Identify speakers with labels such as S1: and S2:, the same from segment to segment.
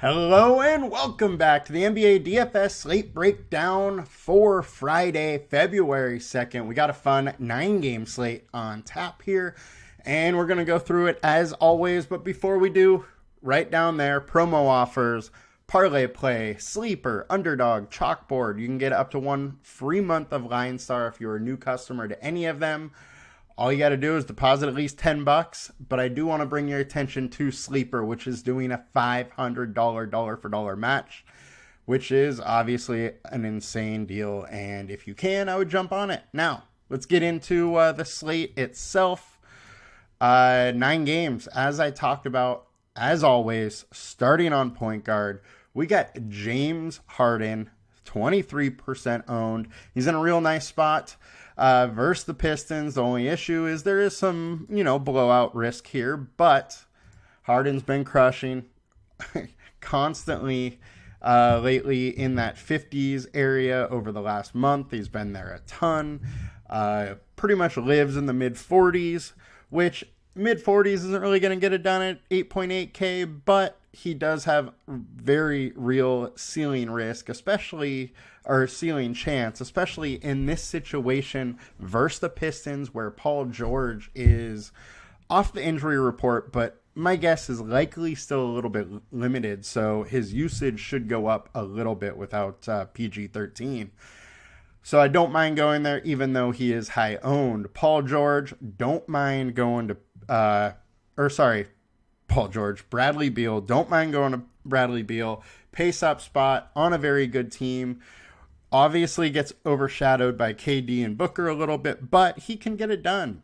S1: Hello and welcome back to the NBA DFS Slate Breakdown for Friday, February 2nd. We got a fun 9-game slate on tap here, and we're going to go through it as always. But before we do, right down there, promo offers, parlay play, sleeper, underdog, chalkboard. You can get up to 1 free month of Line Star if you're a new customer to any of them. All you got to do is deposit at least $10, but I do want to bring your attention to Sleeper, which is doing a $500 dollar for dollar match, which is obviously an insane deal. And if you can, I would jump on it. Now, let's get into the slate itself. 9 games, as I talked about, as always, starting on point guard. We got James Harden, 23% owned. He's in a real nice spot. Versus the Pistons. The only issue is there is some, blowout risk here, but Harden's been crushing constantly lately in that 50s area over the last month. He's been there a ton. Pretty much lives in the mid 40s, which mid 40s isn't really going to get it done at 8.8K, but he does have very real ceiling risk, ceiling chance, especially in this situation versus the Pistons, where Paul George is off the injury report, but my guess is likely still a little bit limited, so his usage should go up a little bit without PG-13. So I don't mind going there, even though he is high owned. Paul George, don't mind going to, Paul George, Bradley Beal, don't mind going to Bradley Beal. Pace up spot on a very good team. Obviously gets overshadowed by KD and Booker a little bit, but he can get it done.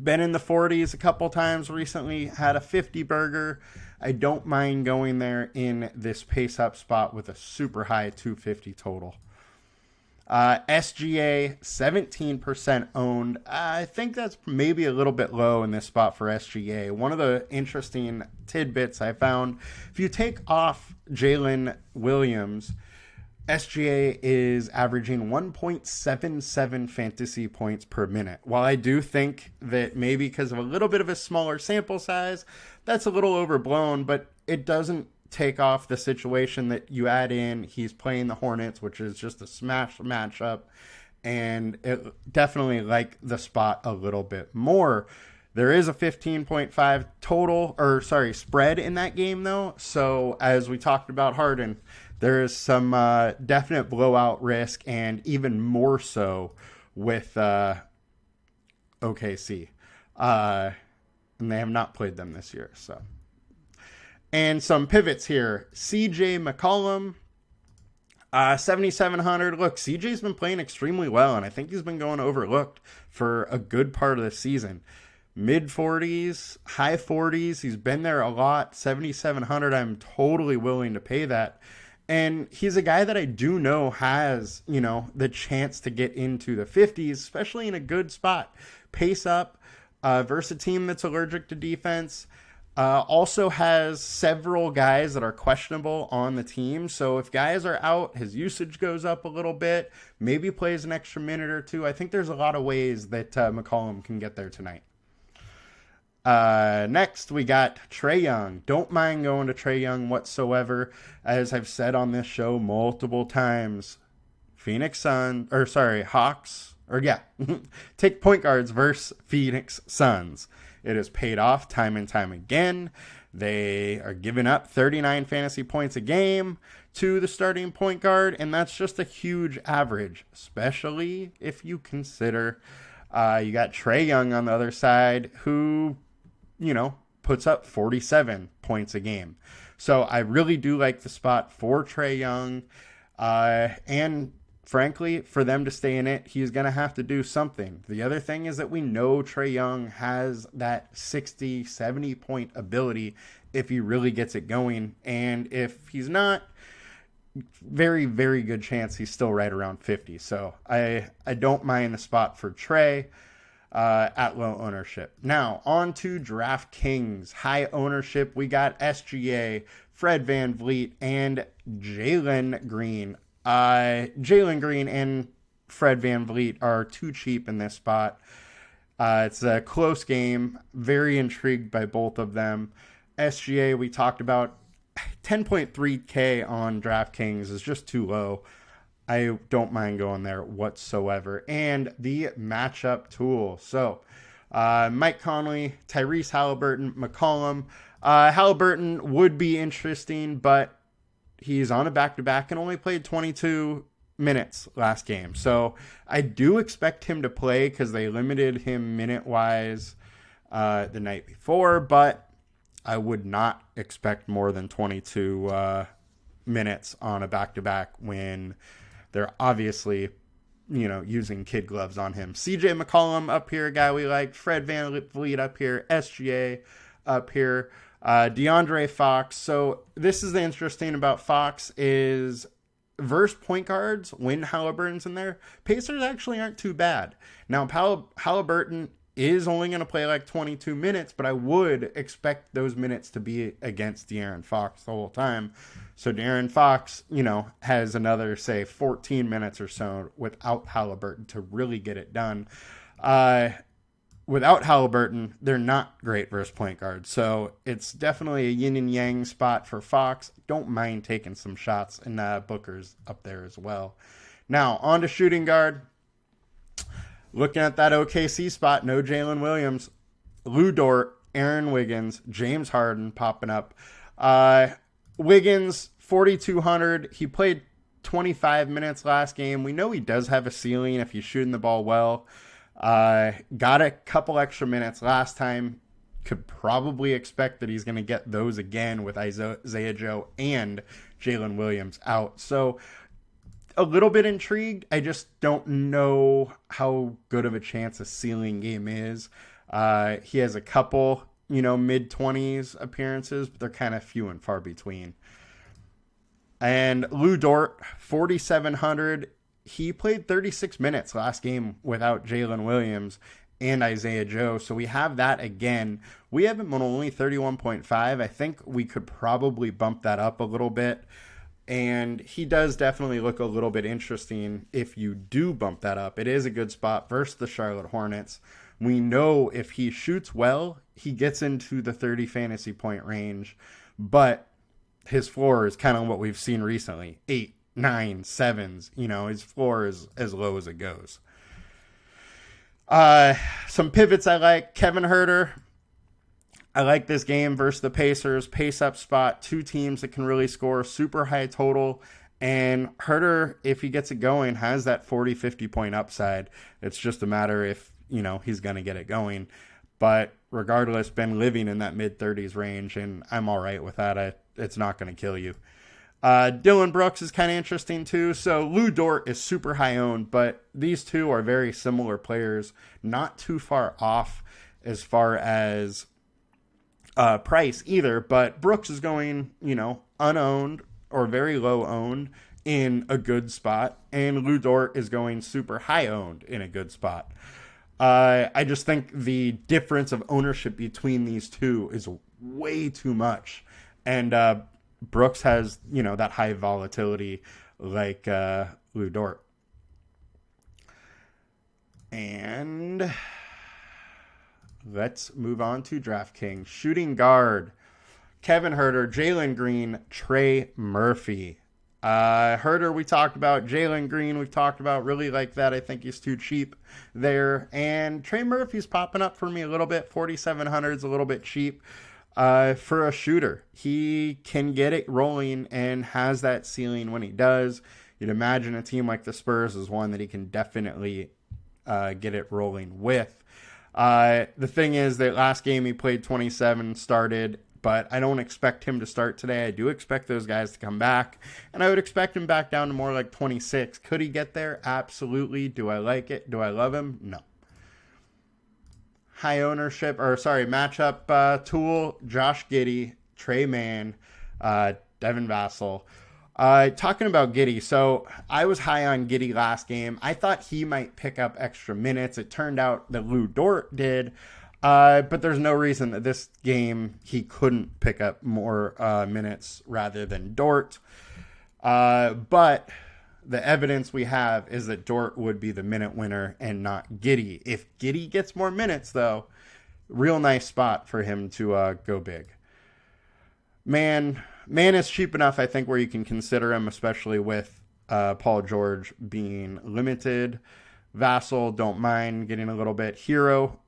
S1: Been in the 40s a couple times recently, had a 50 burger. I don't mind going there in this pace up spot with a super high 250 total. SGA, 17% owned. I think that's maybe a little bit low in this spot for SGA. One of the interesting tidbits I found, if you take off Jalen Williams, SGA is averaging 1.77 fantasy points per minute. While I do think that maybe because of a little bit of a smaller sample size, that's a little overblown, but it doesn't take off the situation that you add in. He's playing the Hornets, which is just a smash matchup, and it definitely like the spot a little bit more. There is a 15.5 spread in that game though. So as we talked about Harden, there is some definite blowout risk, and even more so with OKC. And they have not played them this year, so. And some pivots here. CJ McCollum, 7,700. Look, CJ's been playing extremely well, and I think he's been going overlooked for a good part of the season. Mid 40s, high 40s. He's been there a lot. 7,700. I'm totally willing to pay that. And he's a guy that I do know has, the chance to get into the 50s, especially in a good spot. Pace up versus a team that's allergic to defense. Also has several guys that are questionable on the team. So if guys are out, his usage goes up a little bit. Maybe plays an extra minute or two. I think there's a lot of ways that McCollum can get there tonight. Next, we got Trae Young. Don't mind going to Trae Young whatsoever. As I've said on this show multiple times, Hawks. Take point guards versus Phoenix Suns. It has paid off time and time again. They are giving up 39 fantasy points a game to the starting point guard, and that's just a huge average, especially if you consider you got Trae Young on the other side who, puts up 47 points a game. So I really do like the spot for Trae Young, and frankly, for them to stay in it, he's going to have to do something. The other thing is that we know Trae Young has that 60, 70 point ability if he really gets it going. And if he's not, very, very good chance he's still right around 50. So I don't mind the spot for Trae at low ownership. Now, on to DraftKings. High ownership, we got SGA, Fred VanVleet, and Jalen Green. Jalen Green and Fred VanVleet are too cheap in this spot. It's a close game. Very intrigued by both of them. SGA, we talked about 10.3K on DraftKings is just too low. I don't mind going there whatsoever. And the matchup tool. So, Mike Conley, Tyrese Halliburton, McCollum. Halliburton would be interesting, but he's on a back-to-back and only played 22 minutes last game. So, I do expect him to play because they limited him minute-wise the night before, but I would not expect more than 22 minutes on a back-to-back when they're obviously, using kid gloves on him. CJ McCollum up here, a guy we like. Fred VanVleet up here. SGA up here. DeAndre Fox. So this is the interesting about Fox is versus point guards when Halliburton's in there. Pacers actually aren't too bad. Now, Halliburton is only going to play like 22 minutes, but I would expect those minutes to be against De'Aaron Fox the whole time. So De'Aaron Fox, has another, say, 14 minutes or so without Halliburton to really get it done. Without Halliburton, they're not great versus point guards. So it's definitely a yin and yang spot for Fox. Don't mind taking some shots, and Booker's up there as well. Now, on to shooting guard. Looking at that OKC spot, no Jalen Williams, Lou Dort, Aaron Wiggins, James Harden popping up. Wiggins, 4,200. He played 25 minutes last game. We know he does have a ceiling if he's shooting the ball well. Got a couple extra minutes last time. Could probably expect that he's going to get those again with Isaiah Joe and Jalen Williams out. So a little bit intrigued. I just don't know how good of a chance a ceiling game is. He has a couple, mid-20s appearances, but they're kind of few and far between. And Lou Dort, 4,700. He played 36 minutes last game without Jalen Williams and Isaiah Joe. So we have that again. We have him on only 31.5. I think we could probably bump that up a little bit. And he does definitely look a little bit interesting if you do bump that up. It is a good spot versus the Charlotte Hornets. We know if he shoots well, he gets into the 30 fantasy point range. But his floor is kind of what we've seen recently. 8, 9, 7s. His floor is as low as it goes. Some pivots I like. Kevin Huerter. I like this game versus the Pacers. Pace-up spot. Two teams that can really score. Super high total. And Huerter, if he gets it going, has that 40, 50-point upside. It's just a matter if, he's going to get it going. But regardless, been living in that mid-30s range, and I'm all right with that. It's not going to kill you. Dylan Brooks is kind of interesting, too. So Lou Dort is super high-owned, but these two are very similar players. Not too far off as far as price either, but Brooks is going, unowned or very low owned in a good spot, and Lou Dort is going super high owned in a good spot. I just think the difference of ownership between these two is way too much, and Brooks has, that high volatility like Lou Dort. And let's move on to DraftKings. Shooting guard, Kevin Huerter, Jalen Green, Trey Murphy. Huerter we talked about. Jalen Green we've talked about. Really like that. I think he's too cheap there. And Trey Murphy's popping up for me a little bit. 4,700 is a little bit cheap for a shooter. He can get it rolling and has that ceiling when he does. You'd imagine a team like the Spurs is one that he can definitely get it rolling with. The thing is that last game he played 27, started, but I don't expect him to start today. I do expect those guys to come back, and I would expect him back down to more like 26. Could he get there? Absolutely. Do I like it? Do I love him? No. Matchup tool, Josh Giddey, Trey Mann, Devin Vassell. Talking about Giddey, so I was high on Giddey last game. I thought he might pick up extra minutes. It turned out that Lou Dort did, but there's no reason that this game he couldn't pick up more minutes rather than Dort. But the evidence we have is that Dort would be the minute winner and not Giddey. If Giddey gets more minutes, though, real nice spot for him to go big. Man is cheap enough, I think, where you can consider him, especially with Paul George being limited. Vassal, don't mind getting a little bit. Hero,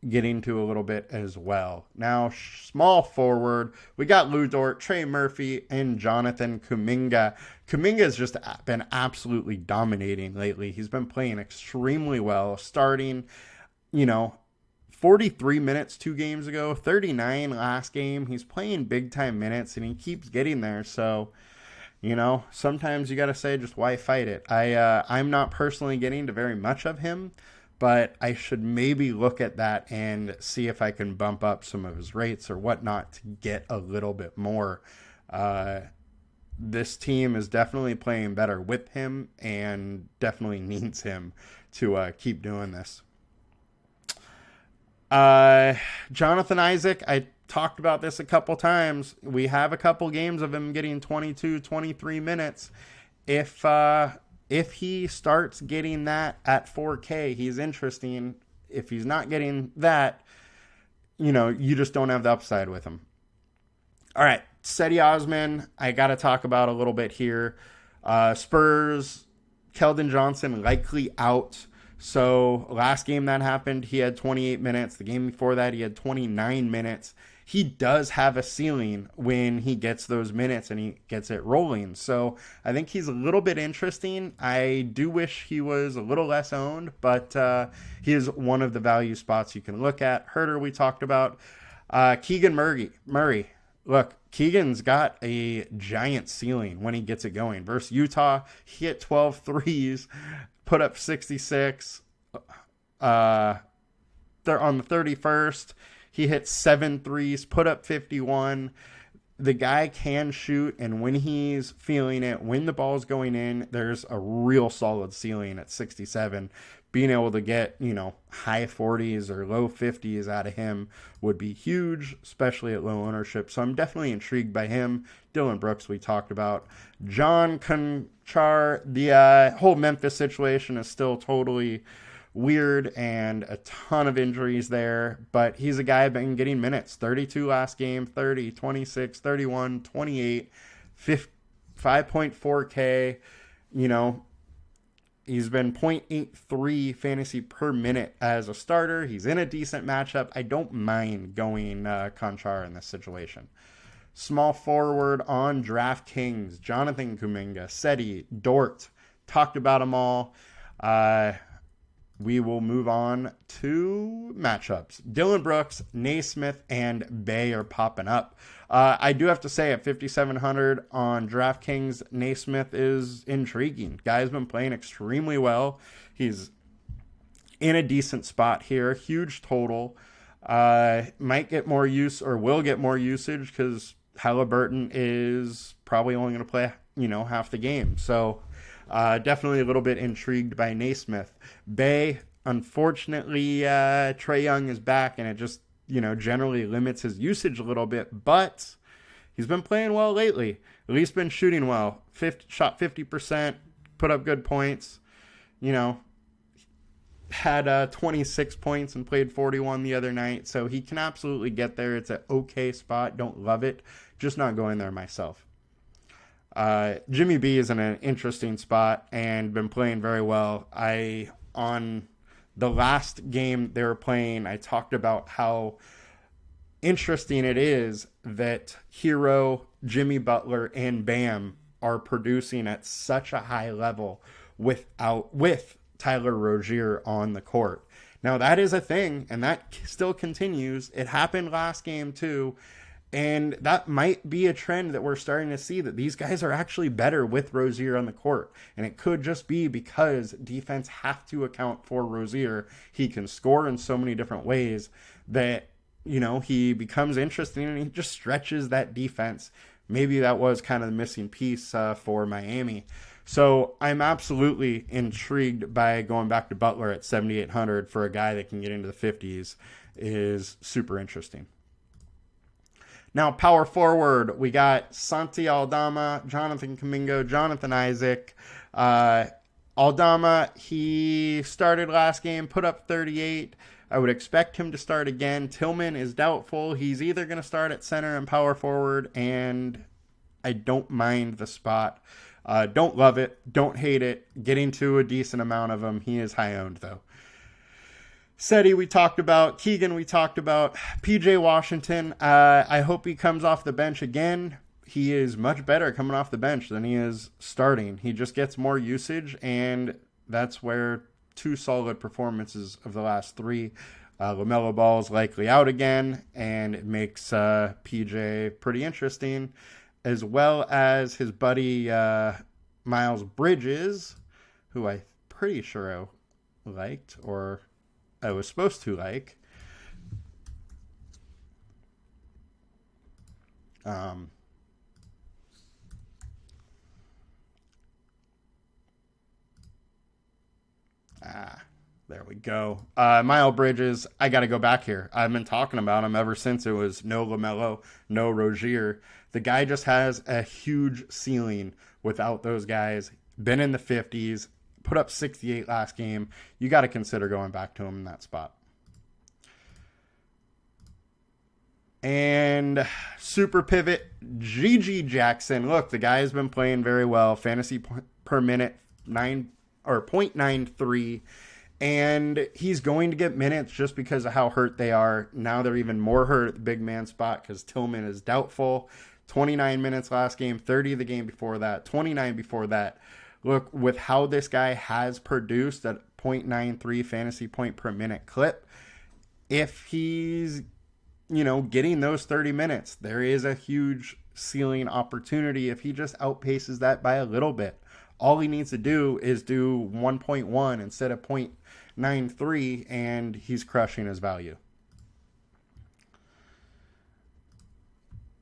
S1: getting to a little bit as well. Now, small forward, we got Lou Dort, Trey Murphy, and Jonathan Kuminga. Kuminga has just been absolutely dominating lately. He's been playing extremely well, starting, 43 minutes 2 games ago, 39 last game. He's playing big time minutes and he keeps getting there. So, sometimes you got to say, just why fight it? I'm not personally getting to very much of him, but I should maybe look at that and see if I can bump up some of his rates or whatnot to get a little bit more. This team is definitely playing better with him and definitely needs him to keep doing this. Jonathan Isaac, I talked about this a couple times. We have a couple games of him getting 22, 23 minutes. If he starts getting that at 4K, he's interesting. If he's not getting that, you just don't have the upside with him. All right, Cedi Osman, I got to talk about a little bit here. Spurs, Keldon Johnson likely out. So last game that happened, he had 28 minutes. The game before that, he had 29 minutes. He does have a ceiling when he gets those minutes and he gets it rolling. So I think he's a little bit interesting. I do wish he was a little less owned, but he is one of the value spots you can look at. Herter, we talked about. Keegan Murray. Look, Keegan's got a giant ceiling when he gets it going. Versus Utah, he hit 12 threes, put up 66. They're on the 31st. He hit 7 threes, put up 51. The guy can shoot, and when he's feeling it, when the ball's going in, there's a real solid ceiling at 67. Being able to get, high 40s or low 50s out of him would be huge, especially at low ownership. So I'm definitely intrigued by him. Dylan Brooks, we talked about. John Conchar, the whole Memphis situation is still totally weird and a ton of injuries there, but he's a guy been getting minutes. 32 last game, 30, 26, 31, 28, 5.4K. He's been 0.83 fantasy per minute as a starter. He's in a decent matchup. I don't mind going Conchar in this situation. Small forward on DraftKings, Jonathan Kuminga, Cedi, Dort. Talked about them all. We will move on to matchups. Dylan Brooks, Naismith, and Bay are popping up. I do have to say, at 5,700 on DraftKings, Naismith is intriguing. Guy's been playing extremely well. He's in a decent spot here. Huge total. Might get more use or will get more usage because Halliburton is probably only going to play, half the game. So definitely a little bit intrigued by Naismith. Bay, unfortunately, Trae Young is back, and it just, generally limits his usage a little bit, but he's been playing well lately. At least been shooting well. Shot 50%, put up good points, had 26 points and played 41 the other night, so he can absolutely get there. It's an okay spot. Don't love it. Just not going there myself. Jimmy B is in an interesting spot and been playing very well. On the last game they were playing, I talked about how interesting it is that Hero, Jimmy Butler, and Bam are producing at such a high level with Tyler Rozier on the court. Now that is a thing, and that still continues. It happened last game too. And that might be a trend that we're starting to see, that these guys are actually better with Rozier on the court. And it could just be because defense have to account for Rozier. He can score in so many different ways that, he becomes interesting and he just stretches that defense. Maybe that was kind of the missing piece for Miami. So I'm absolutely intrigued by going back to Butler at 7,800 for a guy that can get into the 50s is super interesting. Now, power forward, we got Santi Aldama, Jonathan Kuminga, Jonathan Isaac. Aldama, he started last game, put up 38. I would expect him to start again. Tillman is doubtful. He's either going to start at center and power forward, and I don't mind the spot. Don't love it. Don't hate it. Getting to a decent amount of him. He is high owned, though. Seti we talked about. Keegan we talked about. PJ Washington, I hope he comes off the bench again. He is much better coming off the bench than he is starting. He just gets more usage, and that's where 2 solid performances of the last 3. LaMelo Ball is likely out again, and it makes PJ pretty interesting, as well as his buddy Miles Bridges, who I'm pretty sure I liked, or I was supposed to like. There we go. Miles Bridges, I got to go back here. I've been talking about him ever since it was no LaMelo, no Rozier. The guy just has a huge ceiling without those guys. Been in the 50s, put up 68 last game. You got to consider going back to him in that spot. And super pivot, Gigi Jackson. Look, the guy has been playing very well. Fantasy per minute, 0.93. And he's going to get minutes just because of how hurt they are. Now they're even more hurt at the big man spot because Tillman is doubtful. 29 minutes last game, 30 the game before that, 29 before that. Look, with how this guy has produced at 0.93 fantasy point per minute clip, if he's, getting those 30 minutes, there is a huge ceiling opportunity if he just outpaces that by a little bit. All he needs to do is do 1.1 instead of 0.93, and he's crushing his value.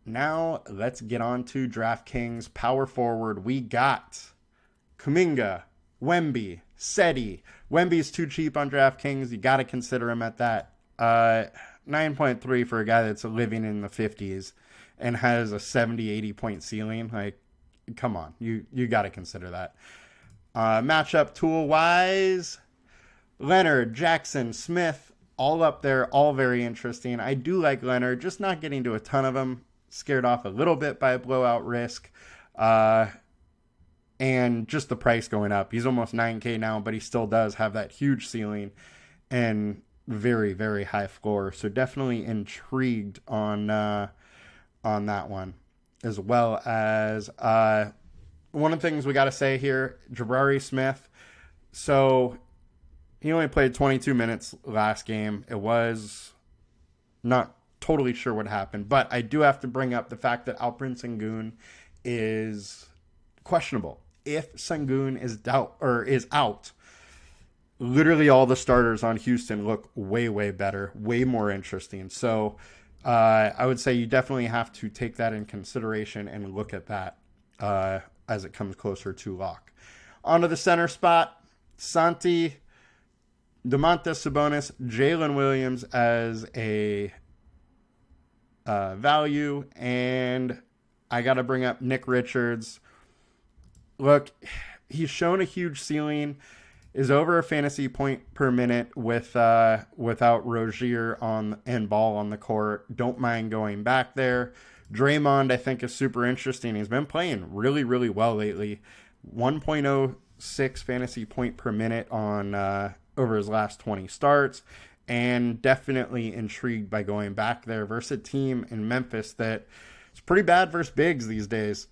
S1: Now, let's get on to DraftKings Power Forward. We got Kuminga, Wemby, Seti. Wemby's too cheap on DraftKings. You got to consider him at that. 9.3 for a guy that's living in the 50s and has a 70, 80 point ceiling. Like, come on. You got to consider that. Matchup tool-wise, Leonard, Jackson, Smith, all up there, all very interesting. I do like Leonard, just not getting to a ton of them. Scared off a little bit by a blowout risk. And just the price going up. He's almost 9K now, but he still does have that huge ceiling and very, very high floor. So definitely intrigued on that one. As well as one of the things we got to say here, Jabari Smith. So he only played 22 minutes last game. It was not totally sure what happened, but I do have to bring up the fact that Alperen Sengun is questionable. If Sengun is out, literally all the starters on Houston look way, way better, way more interesting. So I would say you definitely have to take that in consideration and look at that as it comes closer to lock. Onto the center spot, Santi, Domantas Sabonis, Jalen Williams as a value, and I got to bring up Nick Richards. Look, he's shown a huge ceiling, is over a fantasy point per minute without Rozier and Ball on the court. Don't mind going back there. Draymond, I think, is super interesting. He's been playing really, really well lately. 1.06 fantasy point per minute on over his last 20 starts, and definitely intrigued by going back there versus a team in Memphis that is pretty bad versus bigs these days.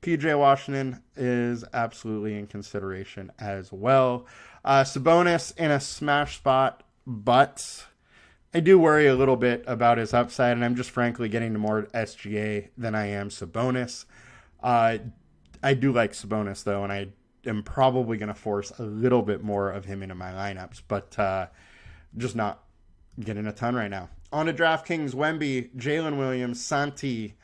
S1: PJ Washington is absolutely in consideration as well. Sabonis in a smash spot, but I do worry a little bit about his upside, and I'm just frankly getting to more SGA than I am Sabonis. I do like Sabonis, though, and I am probably going to force a little bit more of him into my lineups, but just not getting a ton right now. On to DraftKings, Wemby, Jalen Williams, Santi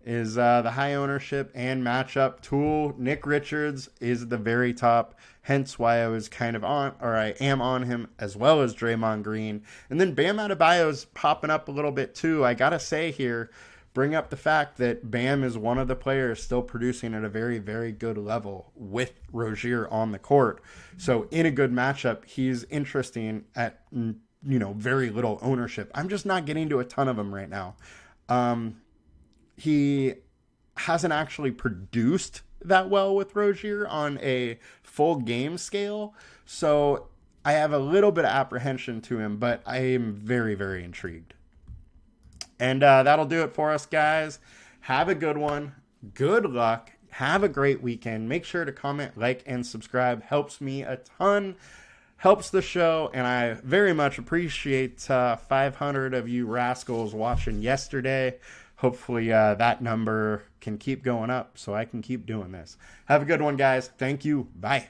S1: is the high ownership and matchup tool. Nick Richards is the very top, hence why I was kind of on, or I am on him, as well as Draymond Green. And then Bam Adebayo is popping up a little bit too. I gotta say here, bring up the fact that Bam is one of the players still producing at a very, very good level with Rozier on the court. So in a good matchup, he's interesting at very little ownership. I'm just not getting to a ton of him right now. He hasn't actually produced that well with Rozier on a full game scale. So I have a little bit of apprehension to him, but I am very, very intrigued. And that'll do it for us, guys. Have a good one. Good luck. Have a great weekend. Make sure to comment, like, and subscribe. Helps me a ton. Helps the show. And I very much appreciate 500 of you rascals watching yesterday. Hopefully that number can keep going up so I can keep doing this. Have a good one, guys. Thank you. Bye.